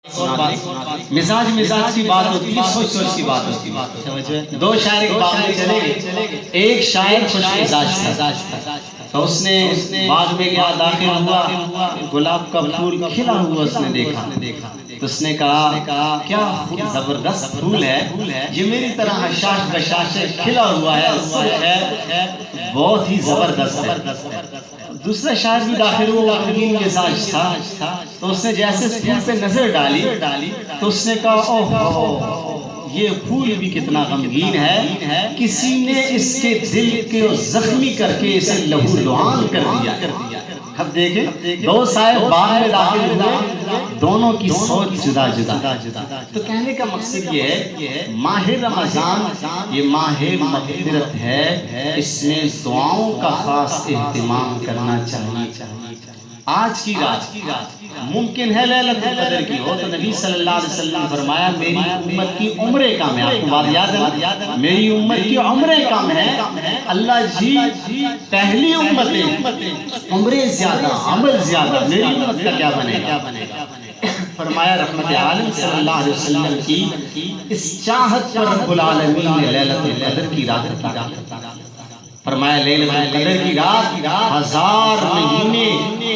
مزاج کی بات ہوتی ہے، سوچ کی بات ہوتی ہے۔ دو شاعر ایک باغ میں چلے گئے، ایک شاعر خوش مزاج تھا تو اس نے باغ میں گیا، داخل ہوا، گلاب کا پھول کھلا ہوا اس نے دیکھا تو اس نے کہا کیا زبردست پھول ہے، یہ میری طرح حشاش بشاش کھلا ہوا ہے، بہت ہی زبردست ہے۔ دوسرا شاعر بھی داخل ہوا، غمگین مزاج تھا تو اس نے جیسے اس پھول پہ نظر ڈالی تو اس نے کہا اوہ یہ پھول بھی کتنا غمگین ہے، کسی نے اس کے دل کو زخمی کر کے اسے لہو لہان کر دیا۔ اب دیکھیں دو صاحب باغ میں داخل ہوئے، دونوں کی سوچ جدا جدا۔ تو کہنے کا مقصد یہ ہے ماہ رمضان یہ ماہ مغفرت ہے، اس میں دعاؤں کا خاص اہتمام کرنا چاہیے۔ آج کی رات ممکن ہے لیلۃ القدر کی ہو تو نبی صلی اللہ علیہ وسلم نے فرمایا میری امت کی عمریں کم ہے۔ آپ کو بات یاد ہے، میری امت کی عمریں کم ہے، اللہ جی پہلی امت عمریں زیادہ عمل زیادہ، میری امت کا کیا بنے گا؟ فرمایا رحمت عالم صلی اللہ علیہ وسلم کی اس چاہت پر رب العالمین نے لیلۃ القدر کی رات رکھا۔ فرمایا لیلۃ القدر کی رات 1000 مہینے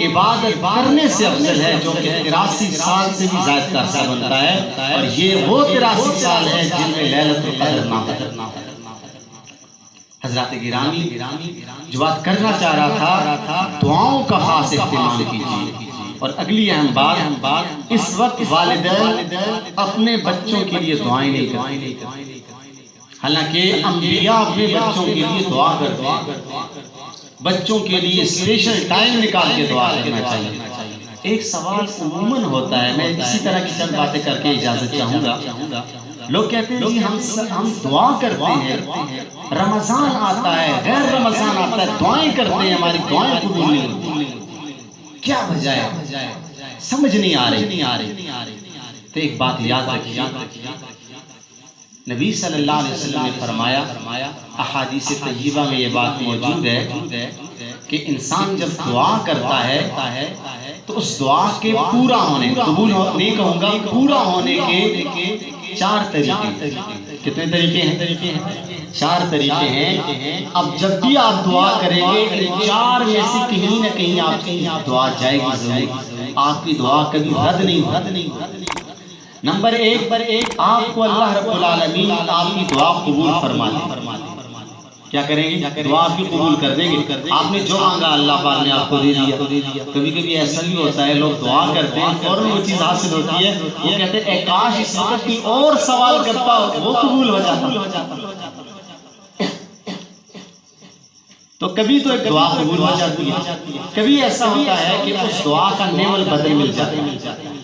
عبادت کرنے سے افضل ہے، جو کہ 83 سال سے بھی زائد کا حصہ بنتا ہے، اور یہ وہ 83 سال ہے جن میں لیلۃ القدر نہ ہو۔ حضرات گرامی جو بات کرنا چاہ رہا تھا، دعاؤں کا خاص اہتمام کیجیے۔ اور اگلی اہم بات، اس وقت والدین اپنے بچوں کے لیے دعائیں نہیں کرتے، حالانکہ انبیاء اپنے بچوں کے لیے دعا کرتے ہیں، بچوں کے لیے اسپیشل ٹائم نکال کے دعا کرنا چاہیے۔ ایک سوال عموماً ہوتا ہے، میں اسی طرح کی چند باتیں کر کے اجازت چاہوں گا۔ لوگ کہتے ہیں جی ہم دعا کرتے ہیں، رمضان آتا ہے، غیر رمضان آتا ہے، دعائیں کرتے ہیں، ہماری دعائیں قبول نہیں ہوتی، کیا وجہ ہے؟ سمجھ نہیں آ رہی۔ تو ایک بات یاد رکھیے، نبی صلی اللہ علیہ وسلم نے فرمایا، احادیث طیبہ میں یہ بات موجود ہے کہ انسان جب دعا کرتا ہے تو اس دعا کے پورا ہونے، قبول نہیں کہوں گا، پورا ہونے کے 4 طریقے۔ کتنے طریقے ہیں؟ 4 طریقے ہیں۔ اب جب بھی آپ دعا کریں گے ان 4 میں سے کہیں نہ کہیں آپ کی دعا جائے گی ضرور، آپ کی دعا کبھی رد نہیں ہوگی۔ نمبر 1، آپ کو اللہ رب العالمین آپ کی دعا قبول فرما دے۔ کیا کریں گے؟ دعا آپ کی قبول کر دیں گے۔ آپ نے جو مانگا اللہ پاک نے آپ کو دے دیا۔ کبھی کبھی ایسا بھی ہوتا ہے، لوگ دعا کرتے ہیں فوراً وہ چیز حاصل ہوتی ہے، وہ کہتے ہیں اے کاش اس وقت کوئی اور سوال کرتا وہ قبول ہو جاتا۔ تو کبھی تو ایک دعا قبول ہو جاتی ہے، کبھی ایسا ہوتا ہے کہ اس دعا کا نعمل بدل مل جاتا ہے۔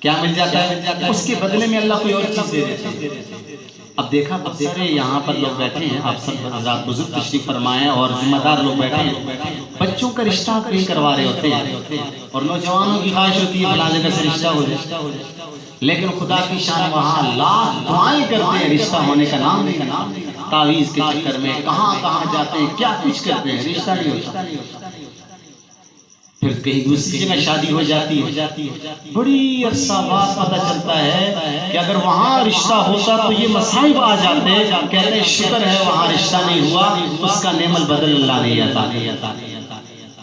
کیا مل جاتا ہے؟ اس کے بدلے میں اللہ کوئی اور چیز دے دیتے ہیں۔ اب دیکھا بہت سارے یہاں پر لوگ بیٹھے ہیں، آپ سب حضرات بزرگ تشریف فرمائے اور ذمہ دار لوگ بیٹھے ہیں، بچوں کا رشتہ نہیں کروا رہے ہوتے ہیں، اور نوجوانوں کی خواہش ہوتی ہے فلاں جگہ سے رشتہ ہو جائے، لیکن خدا کی شان وہاں لاکھ دعائیں کرتے ہیں، رشتہ ہونے کا نام نہیں، تعویذ کے چکر میں کہاں جاتے ہیں، کیا کچھ کرتے ہیں، رشتہ نہیں ہوتا۔ پھر کہیں دوسری جگہ شادی ہو جاتی ہے، بڑی عرصہ بعد پتہ چلتا ہے کہ اگر وہاں رشتہ ہوتا تو یہ مصائب آ جاتے، کہتے ہیں شکر ہے وہاں رشتہ نہیں ہوا، اس کا نعمل بدل اللہ نہیں آتا۔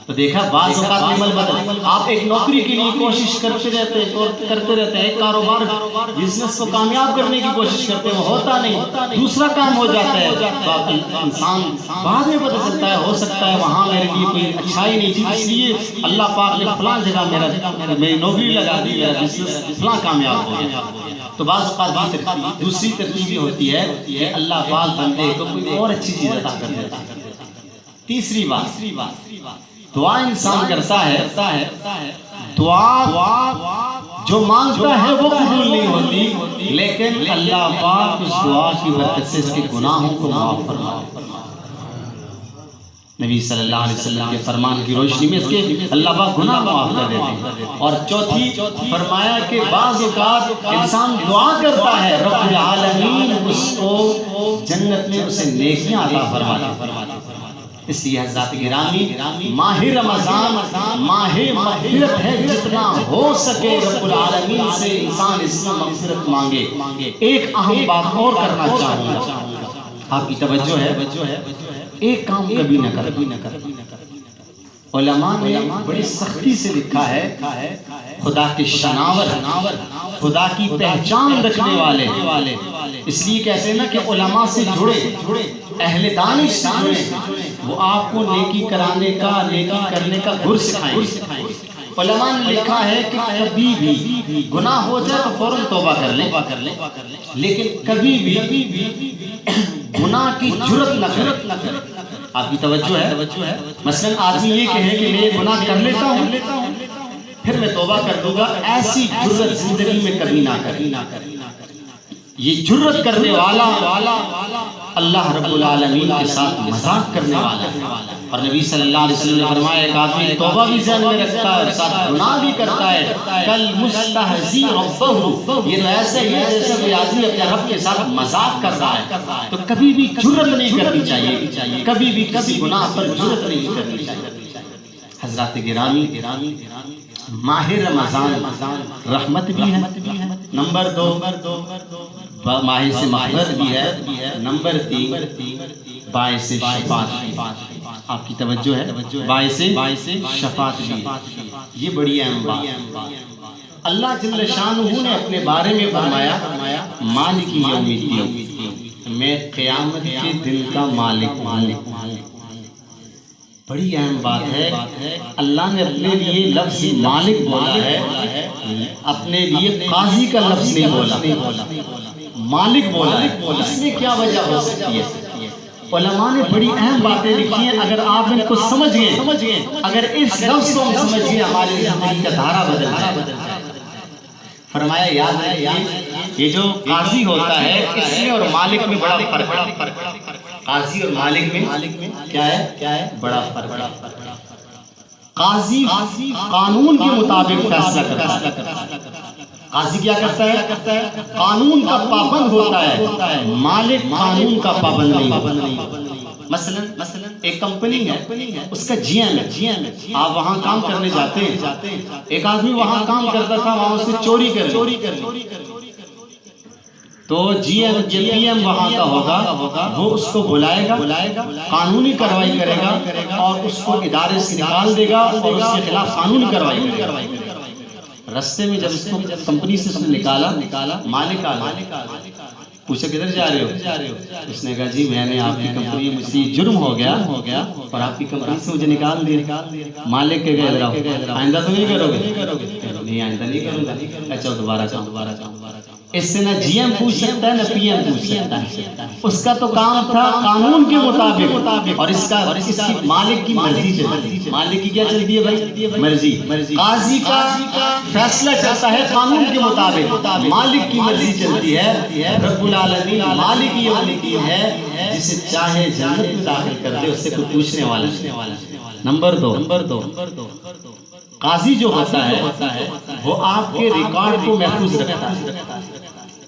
تو دیکھا بعض اوقات نعمل بدل، آپ ایک نوکری کے لیے کوشش کرتے رہتے ہیں، ایک کاروبار بزنس کو کامیاب کرنے کی کوشش کرتے ہیں، وہ ہوتا نہیں، دوسرا کام ہو جاتا ہے، تو آپ انسان بعد میں پتہ چلتا ہے ہو سکتا ہے وہاں میرے لیے کوئی اچھائی نہیں تھی، اس لیے اللہ پاک نے فلاں جگہ میری نوکری لگا دی، میرا بزنس فلاں کامیاب ہو گیا۔ تو بعض اوقات دوسری ترتیب یہ ہوتی ہے کہ اللہ پاک بندے کو کوئی اور اچھی چیز عطا کر دیتا ہے۔ تیسری بات، دعا انسان کرتا ہے، دعا جو مانگتا ہے وہ قبول نہیں ہوتی، لیکن اللہ پاک اس دعا کی برکت سے اس کے گناہوں کو معاف فرماتا ہے۔ نبی صلی اللہ علیہ وسلم کے فرمان کی روشنی میں اس کے اللہ پاک گناہ معاف کر دیتے ہیں۔ اور چوتھی فرمایا کہ بعض اوقات انسان دعا کرتا ہے، رب العالمین اس کو جنت میں اسے نیکیاں عطا فرماتا ہے۔ اس لیے حضرات گرامی ماہ رمضان ماہ مغفرت ہے، جتنا ہو سکے رب العالمین سے انسان اس میں مغفرت مانگے۔ ایک اہم بات اور کرنا چاہوں گا، آپ کی توجہ ہے، ایک کام کبھی نہ کر۔ علماء نے بڑی سختی سے لکھا ہے، خدا کے شناور، خدا کی پہچان رکھنے والے، اس لیے کہتے ہیں نا کہ علماء سے جڑے، اہل دانش سے جڑے، وہ آپ کو نیکی کرنے کا گر سکھائیں۔ علماء نے لکھا ہے کہ کبھی بھی گناہ ہو جائے تو فوراً توبہ کر لیں، لیکن کبھی بھی گناہ کی جرت نہ کریں۔ آپ کی توجہ ہے، مثلا آدمی یہ کہے کہ میں یہ گناہ کر لیتا ہوں پھر میں توبہ کر دوں گا، ایسی جرت زندگی میں کبھی نہ کریں۔ یہ جرت کرنے والا اللہ رب العالمین کے ساتھ مذاق کرنے والا ہے۔ اور نبی صلی اللہ علیہ وسلم نے فرمایا ایک آدمی توبہ بھی ذہن میں رکھتا ہے اور ساتھ گناہ بھی کرتا ہے، کل مستہزی ربہ، یہ تو ایسے ہی ہے جیسے کوئی آدمی اپنے رب کے ساتھ مذاق کر رہا ہے۔ تو کبھی بھی جرت نہیں کرنی چاہیے، کبھی بھی کسی گناہ پر جرت نہیں کرنی چاہیے۔ حضرات گرامی، ماہ رمضان رحمت بھی ہے، نمبر 2 ماہ سے مغفرت بھی ہے، نمبر 3 باعث شفاعت، آپ کی توجہ ہے، باعث شفاعت بھی ہے۔ یہ بڑی اہم بات اللہ جل شانہ نے اپنے بارے میں فرمایا، مالک یوم الدین، میں قیامت کے دن کا مالک ہوں۔ بڑی اہم بات ہے، اللہ نے اپنے لیے لفظ مالک بولا ہے، اپنے لیے قاضی کا لفظ نہیں بولا، مالک بولا ہے۔ اس میں کیا وجہ ہو سکتی ہے؟ علماء نے بڑی اہم باتیں لکھی ہیں، اگر آپ ان کو سمجھ گئے، اگر اس لفظ کو ہم سمجھ گئے، ہماری زندگی کا دھارا بدل جائے۔ فرمایا یاد ہے یہ جو قاضی ہوتا ہے اس میں اور مالک میں بڑا فرق ہے، قاضی اور مالک میں کیا ہے بڑا فرق۔ قاضی قانون کے مطابق فیصلہ کرتا ہے، قاضی کیا کرتا ہے؟ قانون کا پابند ہوتا ہے، مالک قانون کا پابند نہیں۔ مثلا ایک کمپنی ہے، اس کا جی ایم ہے، آپ وہاں کام کرنے جاتے ہیں، ایک آدمی وہاں کام کرتا تھا، وہاں سے چوری کر لی، تو جی ایم وہاں کا ہوگا، وہ اس کو بلائے گا، قانونی کارروائی کرے گا اور اس کو ادارے سے نکال دے گا اور اس کے خلاف قانونی کارروائی کرے گا۔ رستے میں جب اس کو کمپنی سے اس نے نکالا، مالک آ گیا، پوچھا کدھر جا رہے ہو؟ اس نے کہا جی میں نے آپ کی کمپنی مجھ سے جرم ہو گیا اور آپ کی کمپنی سے مجھے نکال دیا۔ مالک کے گئے آئندہ تو نہیں کرو گے؟ نہیں آئندہ نہیں کروں گا۔ اچھا دوبارہ چاہوں۔ اس سے نہ جی ایم پوچھ سکتا ہے نہ پی ایم پوچھ سکتا ہے، اس کا تو کام تھا قانون کے مطابق، اور اس کی مالک کی مرضی چلتی ہے۔ مالک کی کیا چلتی ہے بھائی؟ مرضی۔ قاضی کا فیصلہ چلتا ہے قانون کے مطابق، مالک کی مرضی چلتی ہے۔ رب العالمین مالک یوم الدین ہے، جسے چاہے جنت میں داخل کر دے، اس سے کوئی پوچھنے والا نہیں۔ نمبر 2 قاضی جو ہوتا ہے وہ آپ کے ریکارڈ کو محفوظ رکھتا ہے،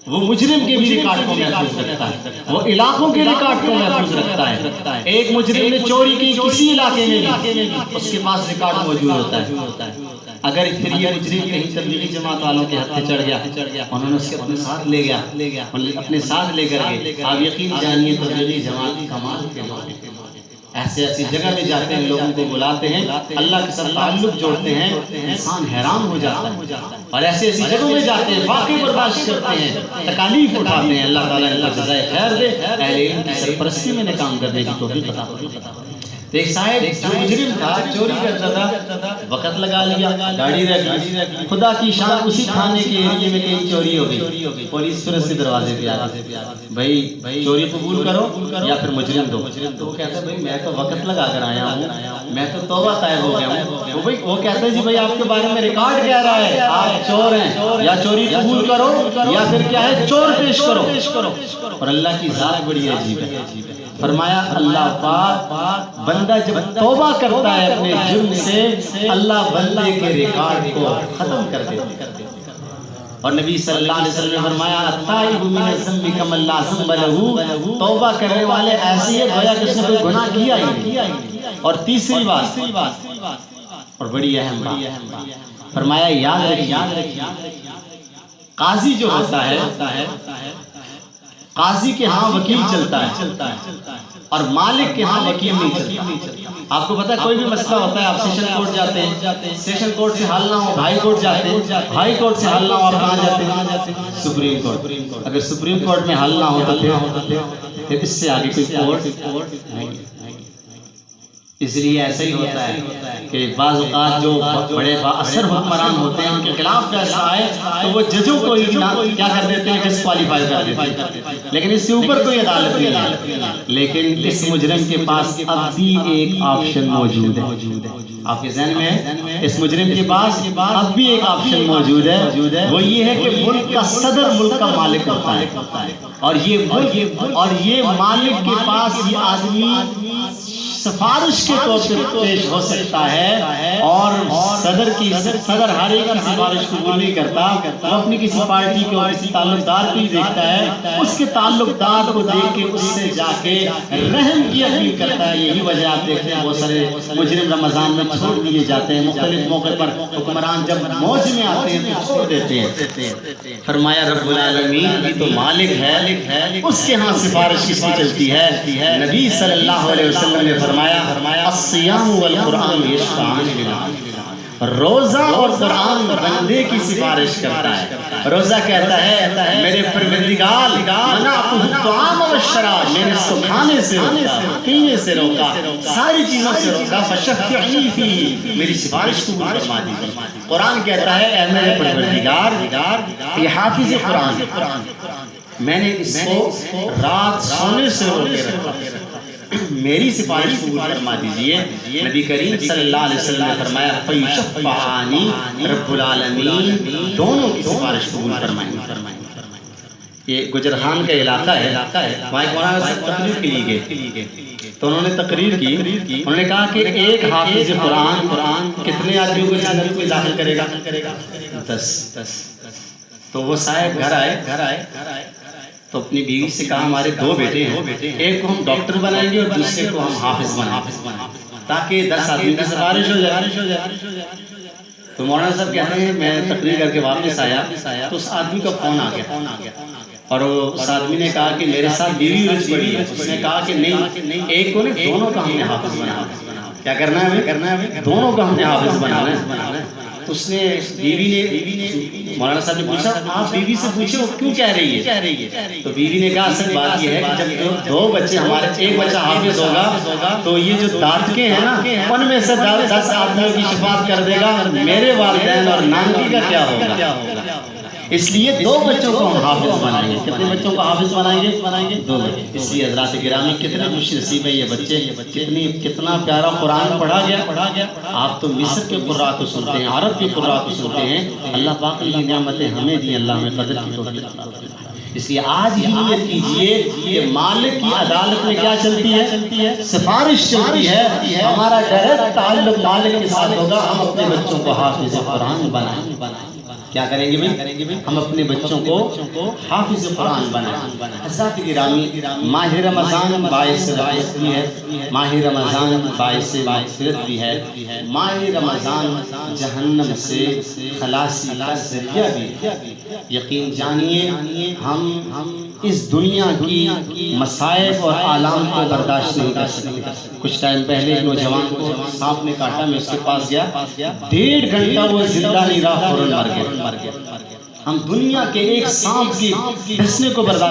وہ مجرم کے بھی ریکارڈ کو محفوظ رکھتا ہے، وہ علاقوں کے ریکارڈ کو محفوظ رکھتا ہے۔ ایک مجرم نے چوری کی کسی علاقے میں بھی، اس کے پاس ریکارڈ موجود ہوتا ہے۔ اگر پھر یہ مجرم کہیں تبلیغی جماعت والوں کے ہتھے چڑھ گیا، انہوں نے اس کے اپنے ساتھ لے گیا، اپنے ساتھ لے کر گئے، آپ یقین جانیے تبلیغی جماعت کمال کے لوگ ایسی جگہ میں جاتے ہیں، لوگوں کو بلاتے ہیں، اللہ کے ساتھ تعلق جوڑتے ہیں، انسان حیران ہو جاتا ہے، اور ایسی جگہوں میں جاتے ہیں، واقعی برداشت کرتے ہیں، تکالیف اٹھاتے ہیں۔ اللہ تعالیٰ ان کو جزائے خیر دے، اہل علم کی سرپرستی میں کام کرنے کی توفیق عطا فرمائے۔ ایک صاحب جو مجرم تھا، چوری کرتا تھا، وقت لگا لیا، گاڑی رہ گئی، خدا کی شان اسی تھانے کے ایریے میں کہیں چوری ہو گئی، پولیس پھر اس کے دروازے پہ آ گئی، بھائی چوری قبول کرو یا پھر مجرم دو۔ تو وہ کہتا ہے بھائی میں تو وقت لگا کر آیا ہوں، میں تو توبہ طائب ہو گیا ہوں۔ وہ کہتا ہے جی بھائی آپ کے بارے میں ریکارڈ کہہ رہا ہے آپ چور ہیں، یا چوری قبول کرو یا پھر کیا ہے چور پیش کرو۔ اور اللہ کی ذات بڑی عجیب ہے، فرمایا اللہ پاک بندہ جب توبہ کرتا ہے اپنے جرم سے، اللہ بندے کے ریکارڈ کو ختم کر دیتا ہے۔ اور نبی صلی اللہ علیہ وسلم نے فرمایا التائب من الذنب کمن لا ذنب لہ، توبہ کرنے والے ایسے ہیں گویا کہ اس نے کوئی گناہ کیا ہی نہیں۔ اور تیسری بات اور بڑی اہم بات فرمایا یاد رکھیے قاضی جو ہوتا ہے قاضی کے ہاں وکیل چلتا ہے اور مالک کے ہاں وکیل نہیں چلتا. آپ کو پتا ہے کوئی بھی مسئلہ ہوتا ہے آپ سیشن کورٹ جاتے ہیں, سیشن کورٹ سے حل نہ ہو ہائی کورٹ جاتے ہیں, ہائی کورٹ سے حل نہ ہو آپ کہاں جاتے ہیں سپریم کورٹ. اگر سپریم کورٹ میں حل نہ ہو تو پھر اس سے آگے کوئی کورٹ نہیں. اس لیے ایسا ہی ہوتا ہے کہ بعض اوقات جو بڑے بااثر حکمران ہوتے ہیں ان کے خلاف فیصلہ آئے تو وہ ججوں کو ہی کیا کر دیتے ہیں ڈسکوالیفائی کر دیتے ہیں, لیکن اس سے اوپر کوئی عدالت نہیں ہے. لیکن اس مجرم کے پاس اب بھی ایک آپشن موجود ہے. آپ کے ذہن میں ہے اس مجرم کے پاس اب بھی ایک آپشن موجود ہے, وہ یہ ہے کہ ملک کا صدر ملک کا مالک ہوتا ہے اور یہ مالک کے پاس یہ آدمی سفارش کے طور پر پیش ہو سکتا ہے اور صدر ہر ایک کی سفارش قبول نہیں کرتا. وہ اپنی کسی پارٹی کو کسی تعلق دار کو ہی دیکھتا ہے, اس کے تعلق دار کو دیکھ کے اس سے جا کے رحم کی اپیل کرتا ہے. یہی وجہ آپ دیکھتے ہیں بہت سارے مجرم رمضان میں چھوڑ دیے جاتے ہیں. مختلف موقع پر حکمران جب موج میں آتے ہیں تو چھوڑ دیتے ہیں. فرمایا رب العالمین کی تو مالک ہے, اس کے ہاں سفارش کس کی چلتی ہے؟ نبی صلی اللہ علیہ وسلم نے فرمایا الصیام والقرآن یشفعان للعبد. روزہ اور قرآن بندے کی سفارش کرتا ہے. روزہ کہتا ہے میرے پروردگار منعتہ الطعام والشراب, میں نے اس کو کھانے سے روکا, پینے سے روکا, ساری چیزوں سے روکا. فشفعنی فیہ, میری سفارش قبول فرما دیجیے. قرآن کہتا ہے اے میرے پروردگار یہ حافظ قرآن, میں نے اس کو رات سونے سے روکے رکھا, میری سفارش قبول فرما دیجئے. نبی کریم صلی اللہ علیہ وسلم نے فرمایا فیشفعانی رب العالمین, دونوں کی سفارش قبول فرمائیں. یہ گجرہان کا علاقہ ہے, وہاں ایک مولانا صاحب تقریر کے لیے گئے تو انہوں نے تقریر کی. انہوں نے کہا کہ ایک حافظ قرآن کتنے آدمیوں کو جنت میں داخل کرے گا؟ 10. تو وہ صاحب گھر آئے تو اپنی بیوی سے کہا ہمارے 2 بیٹے ہیں, ایک کو ہم ڈاکٹر بنائیں گے اور دوسرے کو ہم حافظ بنائیں تاکہ 10 آدمی کی سفارش ہو جائے. تو مولانا صاحب کہتے ہیں میں تقریر کر کے واپس آیا تو اس آدمی کا فون آ گیا اور اس آدمی نے کہا کہ میرے ساتھ بیوی الجھ پڑی ہے. اس نے کہا کہ نہیں, ایک کو نہیں, دونوں کا ہم نے حافظ بنانا. کیا کرنا ہے ہمیں؟ دونوں کا ہم نے حافظ بنانا ہے. اس نے بیوی نے مولانا صاحب نے پوچھا آپ بیوی سے پوچھے وہ کیوں کہہ رہی ہے؟ تو بیوی نے کہا اصل بات یہ ہے کہ جب 2 بچے ہمارے, ایک بچہ حافظ ہوگا تو یہ جو دانتکے ہیں نا ان میں سے 10 آدمیوں کی شفاعت کر دے گا, میرے والدین اور نانکی کا کیا ہوگا؟ اس لیے 2 بچوں کو ہم حافظ بنائیں گے. کتنے بچوں کو حافظ بنائیں گے؟ 2 بچے. اس لیے حضرات گرامی کتنے خوش نصیب ہے یہ بچے, کتنا پیارا قرآن پڑھا گیا. آپ تو مصر کے قراء کو سنتے ہیں, عرب کے قراء کو سنتے ہیں. اللہ پاک نے نعمتیں ہمیں دی, اللہ ہمیں قدر کی توفیق عطا فرمائے. اس لیے آج ہی نیت کیجئے کہ مالک کی عدالت میں کیا چلتی ہے؟ سفارش چلتی ہے. ہمارا ڈائریکٹ تعلق مالک کے ساتھ ہوگا. ہم اپنے بچوں کو حافظ قرآن بنائیں. کیا کریں گے بھائی؟ ہم اپنے بچوں کو حافظ قرآن بنائیں. حضرات گرامی ماہ رمضان باعث رحمت بھی ہے, ماہ رمضان باعث مغفرت بھی ہے, ماہ رمضان جہنم سے خلاصی کا ذریعہ بھی ہے. یقین جانیے ہم اس دنیا کی مصائب اور آلام کو برداشت نہیں کر سکتے. کچھ ٹائم پہلے ایک نوجوان کو سانپ نے کاٹا, میں اس کے پاس گیا, 1.5 گھنٹہ وہ زندہ نہیں رہا, فوراً مر گیا. ہم دنیا کے ایک سانپ کی ڈسنے کو برداشت